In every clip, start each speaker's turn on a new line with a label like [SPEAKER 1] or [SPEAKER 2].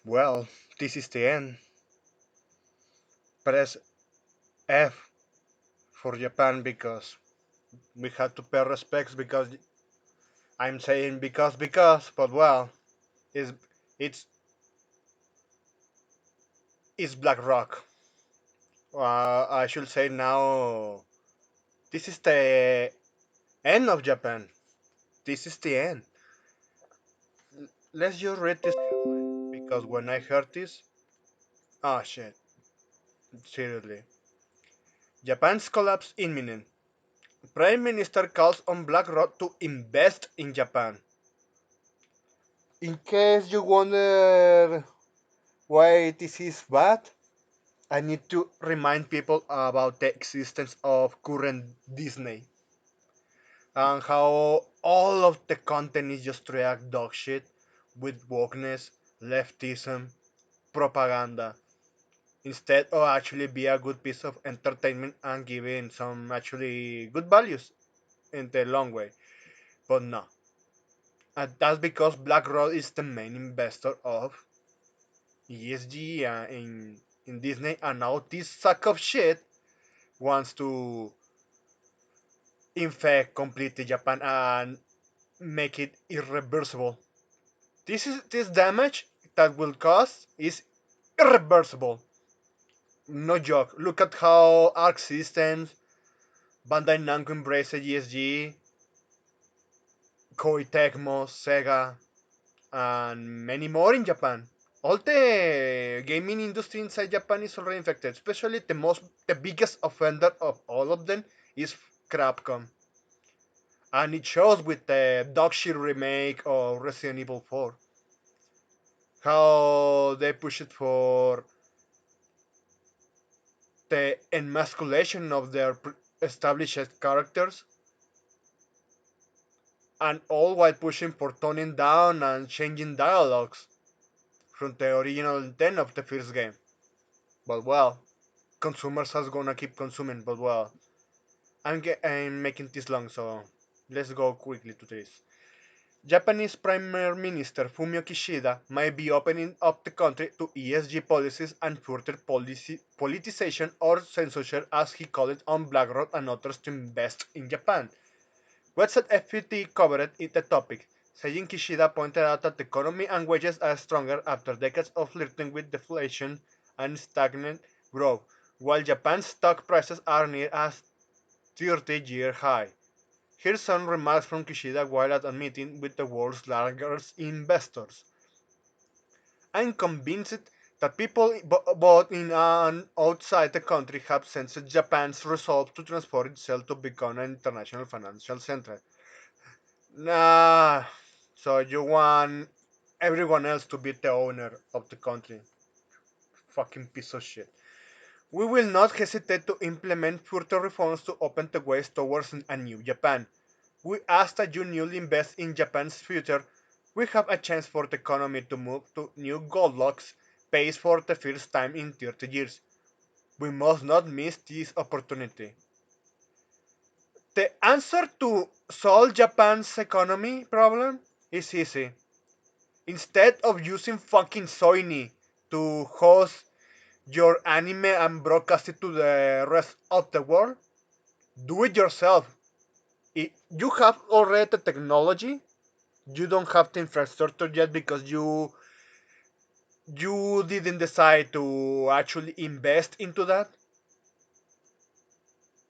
[SPEAKER 1] Well, this is the end. Press F for Japan because we had to pay respects because I'm saying because, but well, it's it's it's Black Rock. I should say now this is the end of Japan. This is the end. Let's just read this headline because when I heard this, oh shit, seriously, Japan's collapse imminent. Prime Minister calls on BlackRock to invest in Japan. In case you wonder why this is bad, I need to remind people about the existence of current Disney and how all of the content is just react dog shit with wokeness, leftism, propaganda, instead of actually be a good piece of entertainment and giving some actually good values in the long way. But no. And that's because BlackRock is the main investor of ESG in Disney, and now this sack of shit wants to infect completely Japan and make it irreversible. This damage that will cause is irreversible. No joke. Look at how Arc Systems, Bandai Namco embraced ESG, Koei Tecmo, Sega, and many more in Japan. All the gaming industry inside Japan is already infected. Especially the biggest offender of all of them is Capcom, and it shows with the dogshit remake of Resident Evil 4. How they push it for the emasculation of their established characters, and all while pushing for toning down and changing dialogues from the original intent of the first game. But well, consumers are gonna keep consuming. But well, I'm making this long, so let's go quickly to this. Japanese Prime Minister Fumio Kishida might be opening up the country to ESG policies and further politicization or censorship, as he called it, on BlackRock and others to invest in Japan. Website FPT covered the topic, saying Kishida pointed out that the economy and wages are stronger after decades of flirting with deflation and stagnant growth, while Japan's stock prices are near a 30-year high. Here's some remarks from Kishida while at a meeting with the world's largest investors. I'm convinced that people both in and outside the country have sensed Japan's resolve to transform itself to become an international financial center. Nah, so you want everyone else to be the owner of the country. Fucking piece of shit. We will not hesitate to implement further reforms to open the ways towards a new Japan. We ask that you newly invest in Japan's future. We have a chance for the economy to move to new Goldilocks pace for the first time in 30 years. We must not miss this opportunity. The answer to solve Japan's economy problem is easy. Instead of using fucking Sony to host your anime and broadcast it to the rest of the world, do it yourself. You have already the technology. You don't have the infrastructure yet because you didn't decide to actually invest into that.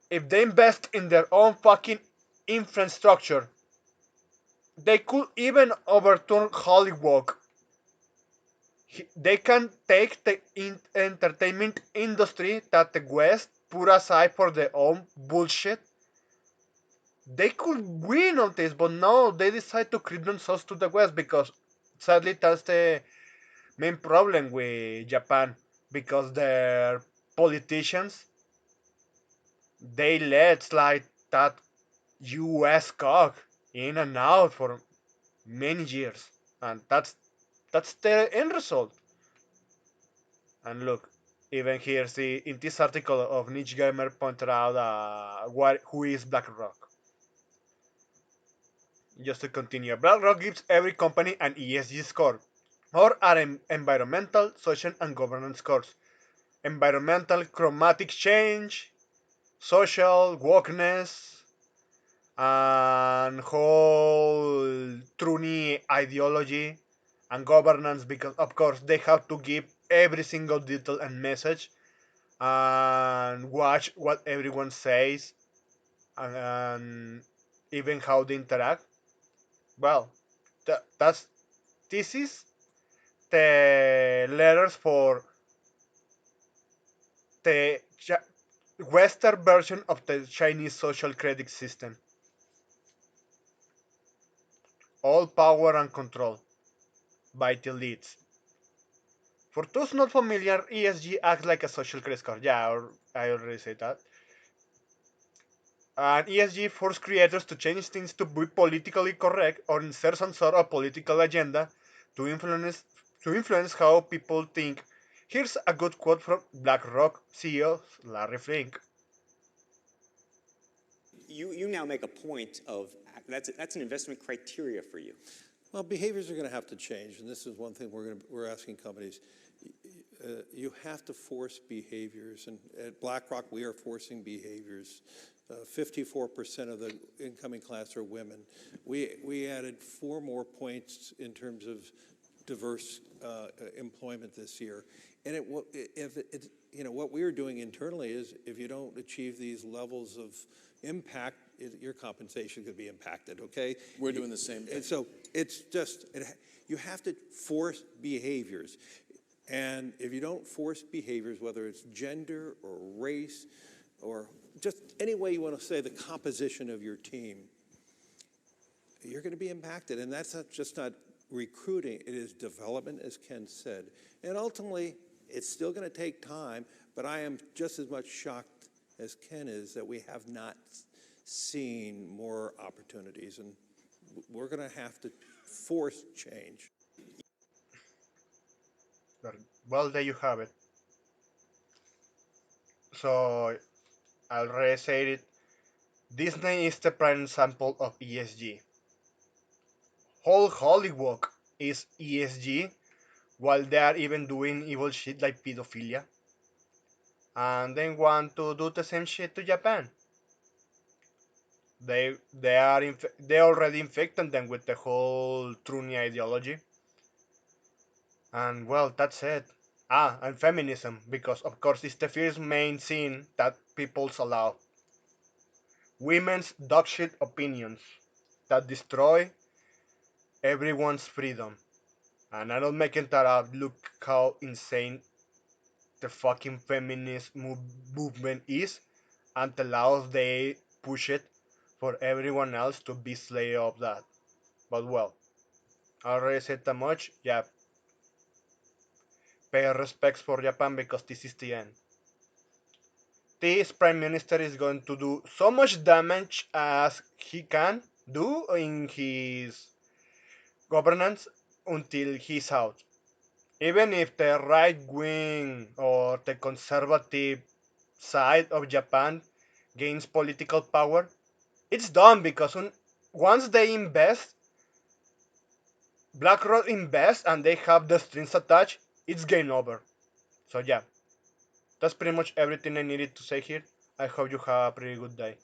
[SPEAKER 1] If they invest in their own fucking infrastructure, they could even overturn Hollywood. They can take the entertainment industry that the West put aside for their own bullshit. They could win on this, but no, they decide to creep themselves to the West because sadly that's the main problem with Japan because their politicians they let slide that US cock in and out for many years, and that's the end result. And look, even here, see, in this article of Niche Gamer pointed out who is BlackRock. Just to continue, BlackRock gives every company an ESG score, or are environmental, social, and governance scores. Environmental, chromatic change, social, wokeness, and whole Truni ideology and governance, because of course they have to give every single detail and message and watch what everyone says, and even how they interact. Well, that's this is the letters for the Western version of the Chinese social credit system. All power and control by the elites. For those not familiar, ESG acts like a social credit score. Yeah, I already said that. And ESG forces creators to change things to be politically correct or insert some sort of political agenda to influence to influence how people think. Here's a good quote from BlackRock CEO Larry Fink.
[SPEAKER 2] You now make a point of that's an investment criteria for you.
[SPEAKER 3] Well, behaviors are going to have to change, and this is one thing we're asking companies. You have to force behaviors, and at BlackRock we are forcing behaviors. 54% of the incoming class are women. We added 4 more points in terms of diverse employment this year, and what we are doing internally is if you don't achieve these levels of impact, your compensation could be impacted. Okay,
[SPEAKER 4] We're doing the same thing.
[SPEAKER 3] and so it's just you have to force behaviors. And if you don't force behaviors, whether it's gender or race or just any way you want to say the composition of your team, you're going to be impacted. And that's not recruiting, it is development, as Ken said. And ultimately, it's still going to take time, but I am just as much shocked as Ken is that we have not seen more opportunities. And we're going to have to force change.
[SPEAKER 1] Well, there you have it. So I already said it. Disney is the prime example of ESG. Whole Hollywood is ESG, while they are even doing evil shit like pedophilia, and they want to do the same shit to Japan. They already infected them with the whole Truni ideology, and well, that's it. And feminism, because of course it's the first main scene that people's allow. Women's dogshit opinions that destroy everyone's freedom. And I'm not making that up. Look how insane the fucking feminist movement is, and the laws they push it for everyone else to be slave of that. But well, I already said that much. Yeah, pay respects for Japan because this is the end. This prime minister is going to do so much damage as he can do in his governance until he's out. Even if the right wing or the conservative side of Japan gains political power, it's done because once they invest, BlackRock invests and they have the strings attached, it's game over. So yeah, that's pretty much everything I needed to say here. I hope you have a pretty good day.